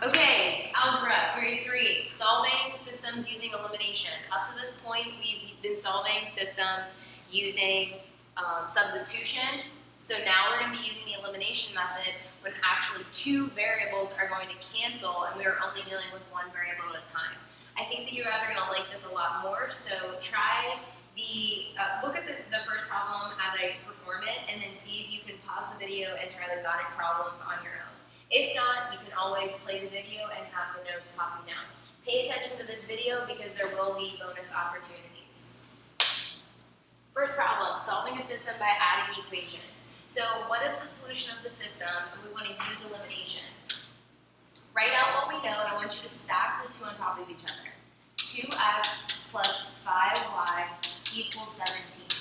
Okay, algebra, period 3, solving systems using elimination. Up to this point, we've been solving systems using substitution. So now we're going to be using the elimination method when actually two variables are going to cancel and we're only dealing with one variable at a time. I think that you guys are going to like this a lot more, so try look at the first problem as I perform it and then see if you can pause the video and try the got it problems on your own. If not, you can always play the video and have the notes copy down. Pay attention to this video because there will be bonus opportunities. First problem, solving a system by adding equations. So what is the solution of the system? And we want to use elimination. Write out what we know, and I want you to stack the two on top of each other. 2x plus 5y equals 17.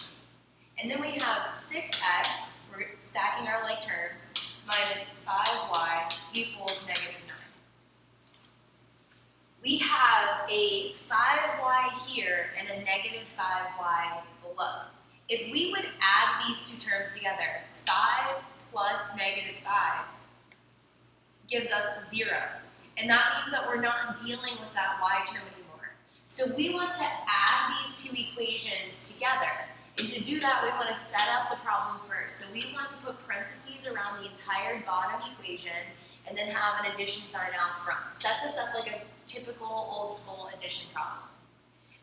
And then we have 6x, we're stacking our like terms, minus 5y equals negative 9. We have a 5y here and a negative 5y below. If we would add these two terms together, 5 plus negative 5 gives us 0. And that means that we're not dealing with that y term anymore. So we want to add these two equations together. And to do that, we want to set up the problem first. So we want to put parentheses around the entire bottom equation and then have an addition sign out front. Set this up like a typical old school addition problem.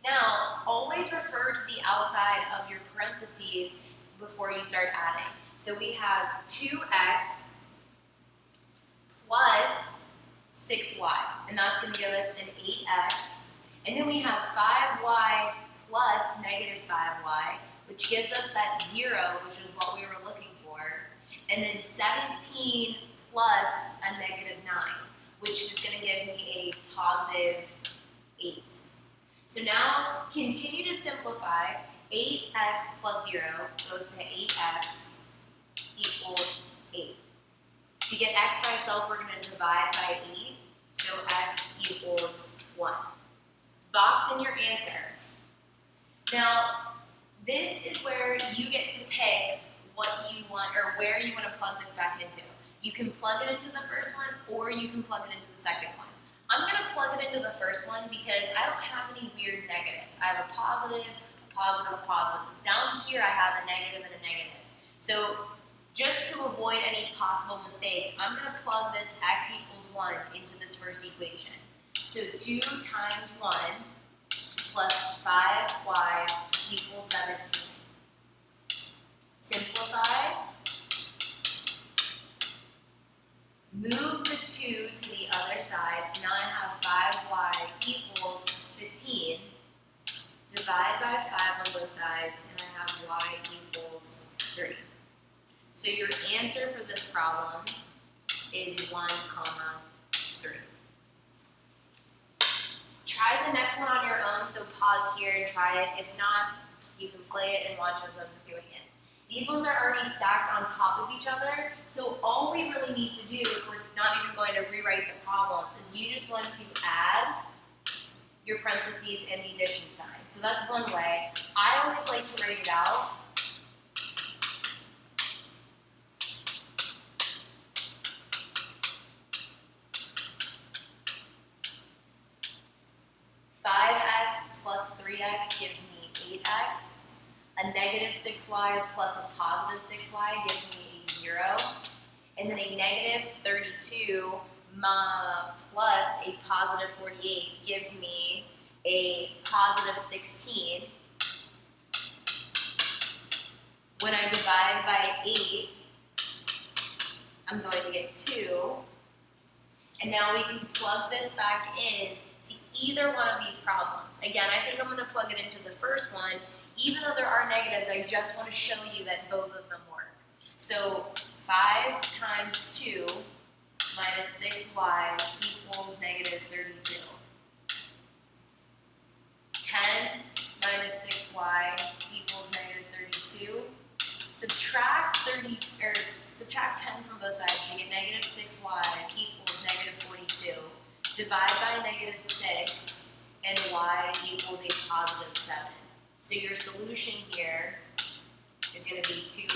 Now, always refer to the outside of your parentheses before you start adding. So we have 2x plus 6y, and that's going to give us an 8x. And then we have 5y plus negative 5y, which gives us that 0, which is what we were looking for. And then 17 plus a negative 9, which is going to give me a positive 8. So now continue to simplify. 8x plus 0 goes to 8x equals 8. To get x by itself, we're going to divide by 8, so x equals 1. Box in your answer. Now, this is where you get to pick what you want or where you want to plug this back into. You can plug it into the first one or you can plug it into the second one. I'm going to plug it into the first one because I don't have any weird negatives. I have a positive, a positive, a positive. Down here I have a negative and a negative. So just to avoid any possible mistakes, I'm going to plug this x equals 1 into this first equation. So 2 times 1 plus 5y equals 17. Simplify. Move the 2 to the other side. So now I have 5y equals 15. Divide by 5 on both sides, and I have y equals 3. So your answer for this problem is 1, 3. Try the next one on your own, so pause here and try it. If not, you can play it and watch as I'm doing it. These ones are already stacked on top of each other, so all we really need to do, if we're not even going to rewrite the problems, is you just want to add your parentheses and the addition sign. So that's one way. I always like to write it out. Plus 3x gives me 8x. A negative 6y plus a positive 6y gives me a 0. And then a negative 32 plus a positive 48 gives me a positive 16. When I divide by 8, I'm going to get 2. And now we can plug this back in to either one of these problems. Again, I think I'm going to plug it into the first one. Even though there are negatives, I just want to show you that both of them work. So 5 times 2 minus 6y equals negative 32. 10 minus 6y equals negative 32. Subtract 10 from both sides to get negative 6y equals negative 42. Divide by negative 6, and y equals a positive 7. So your solution here is going to be 2,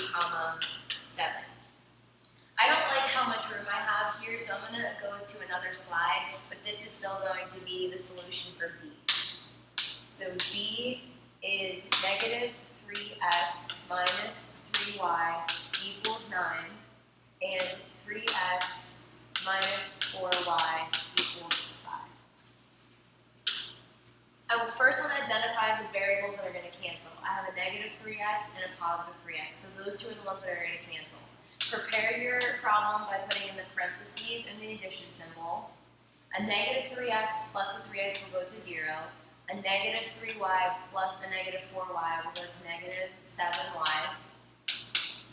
7. I don't like how much room I have here, so I'm going to go to another slide, but this is still going to be the solution for B. So B is negative 3x minus 3y equals 9, and 3x minus 4y equals 5. I would first want to identify the variables that are going to cancel. I have a negative 3x and a positive 3x, so those two are the ones that are going to cancel. Prepare your problem by putting in the parentheses and the addition symbol. A negative 3x plus a 3x will go to 0. A negative 3y plus a negative 4y will go to negative 7y.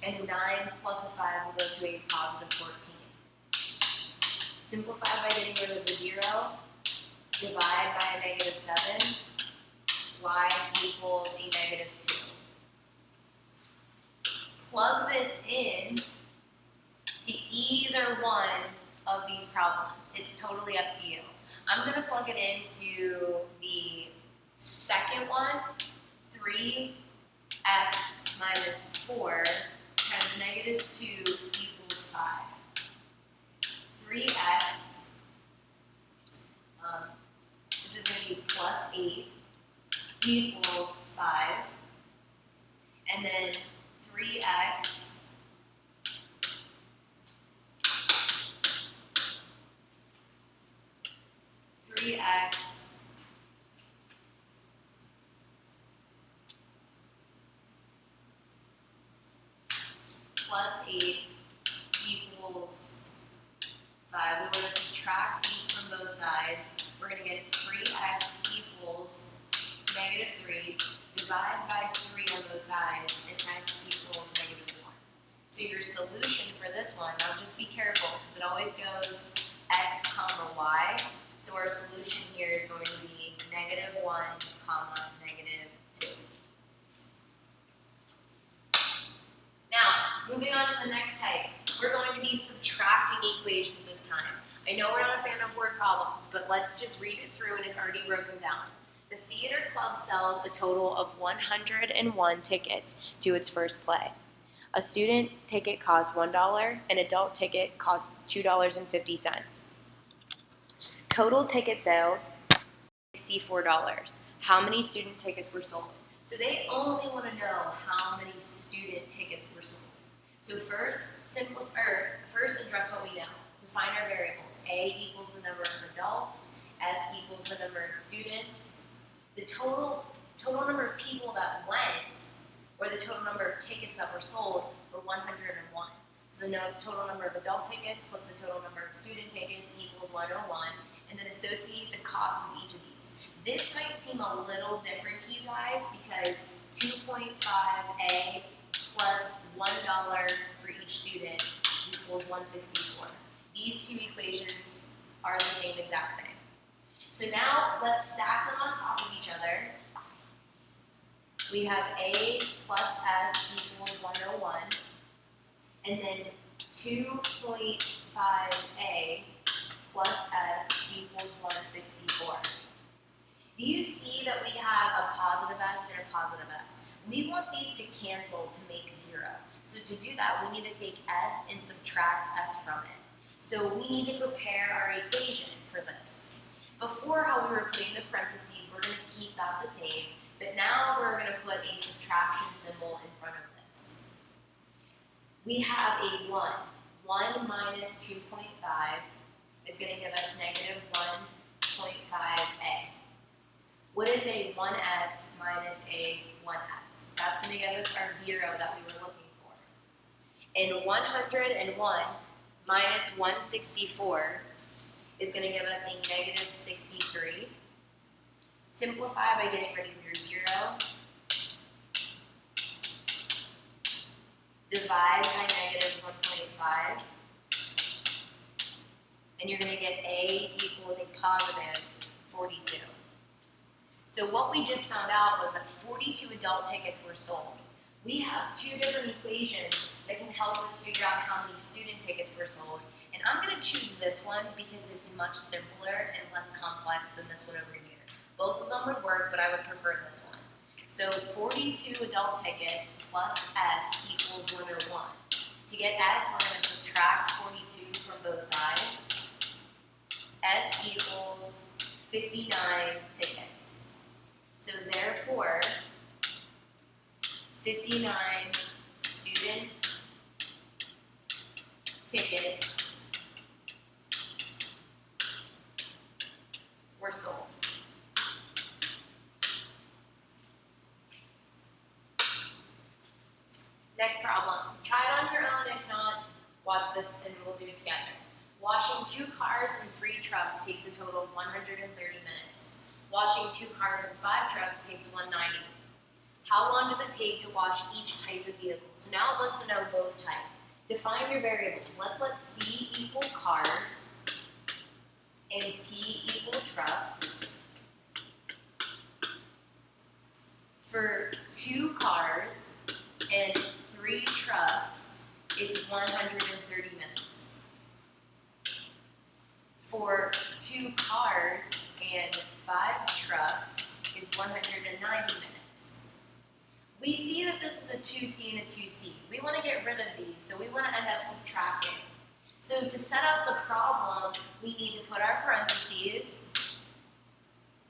And a 9 plus a 5 will go to a positive 14. Simplify by getting rid of the 0. Divide by a negative 7. Y equals a negative 2. Plug this in to either one of these problems. It's totally up to you. I'm going to plug it into the second one, 3x minus 4 times negative 2 equals 5. 3x, this is going to be plus 8, equals 5. And then 3x plus 8 equals 5. We want to subtract 8 from both sides. We're going to get 3x equals negative 3. Divide by 3 on both sides, and x equals negative 1. So your solution for this one, now just be careful, because it always goes x comma y. So our solution here is going to be negative 1 comma negative 2. Now, moving on to the next type, we're going to be subtracting equations this time. I know we're not a fan of word problems, but let's just read it through and it's already broken down. The theater club sells a total of 101 tickets to its first play. A student ticket costs $1, an adult ticket costs $2.50. Total ticket sales, $64. How many student tickets were sold? So they only want to know how many student tickets were sold. So first address what we know. Define our variables. A equals the number of adults. S equals the number of students. The total number of people that went, or the total number of tickets that were sold, were 101. So the total number of adult tickets plus the total number of student tickets equals 101, and then associate the cost with each of these. This might seem a little different to you guys because 2.5a plus $1 for each student equals 164. These two equations are the same exact thing. So now let's stack them on top of each other. We have a plus s equals 101, and then 2.5a plus s equals 164. Do you see that we have a positive s and a positive s? We want these to cancel to make 0. So to do that, we need to take s and subtract s from it. So we need to prepare our equation for this. Before, how we were putting the parentheses, we're going to keep that the same, but now we're going to put a subtraction symbol in front of this. We have a 1. 1 minus 2.5 is going to give us negative 1.5a. What is a 1s minus a 1s? That's going to give us our 0 that we were looking for. And 101 minus 164 is going to give us a negative 63. Simplify by getting rid of your 0. Divide by negative 1.5. And you're going to get a equals a positive 42. So what we just found out was that 42 adult tickets were sold. We have two different equations that can help us figure out how many student tickets were sold. And I'm going to choose this one because it's much simpler and less complex than this one over here. Both of them would work, but I would prefer this one. So 42 adult tickets plus S equals 101. To get S, we're going to subtract 42 from both sides. S equals 59 tickets. So therefore, 59 student tickets were sold. Next problem. Try it on your own. If not, watch this and we'll do it together. Washing 2 cars and 3 trucks takes a total of 130 minutes. Washing 2 cars and 5 trucks takes 190. How long does it take to wash each type of vehicle? So now it wants to know both types. Define your variables. Let's let C equal cars and T equal trucks. For 2 cars and 3 trucks, it's 130 minutes. For 2 cars and 5 trucks, it's 190 minutes. We see that this is a 2C and a 2C. We want to get rid of these, so we want to end up subtracting. So to set up the problem, we need to put our parentheses,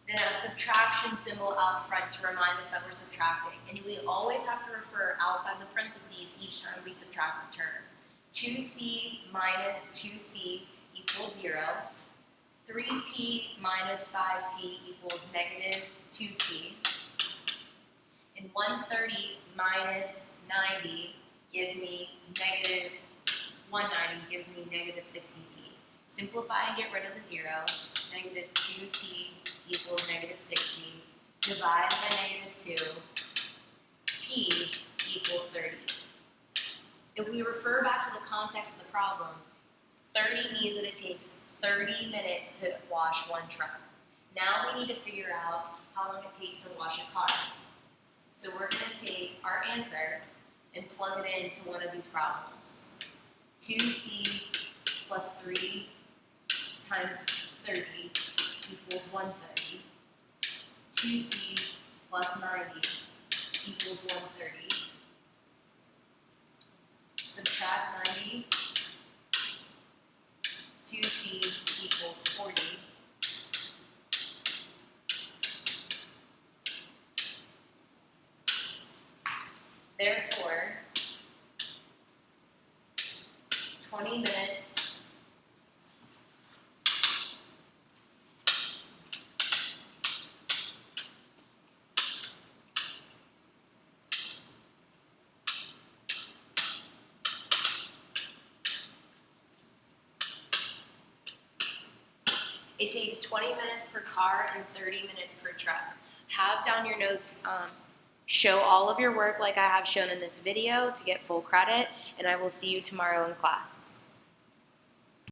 then a subtraction symbol out front to remind us that we're subtracting. And we always have to refer outside the parentheses each time we subtract a term. 2C minus 2C equals 0. 3t minus 5t equals negative 2t. And 130 minus 90 gives me negative 190 gives me negative 60t. Simplify and get rid of the 0. Negative 2t equals negative 60. Divide by negative 2. T equals 30. If we refer back to the context of the problem, 30 means that it takes 30 minutes to wash 1 truck. Now we need to figure out how long it takes to wash a car. So we're going to take our answer and plug it into one of these problems. 2C plus 3 times 30 equals 130. 2C plus 90 equals 130. Subtract 90. 2C equals 40. Therefore, 20 minutes It takes 20 minutes per car and 30 minutes per truck. Have down your notes, show all of your work like I have shown in this video to get full credit, and I will see you tomorrow in class.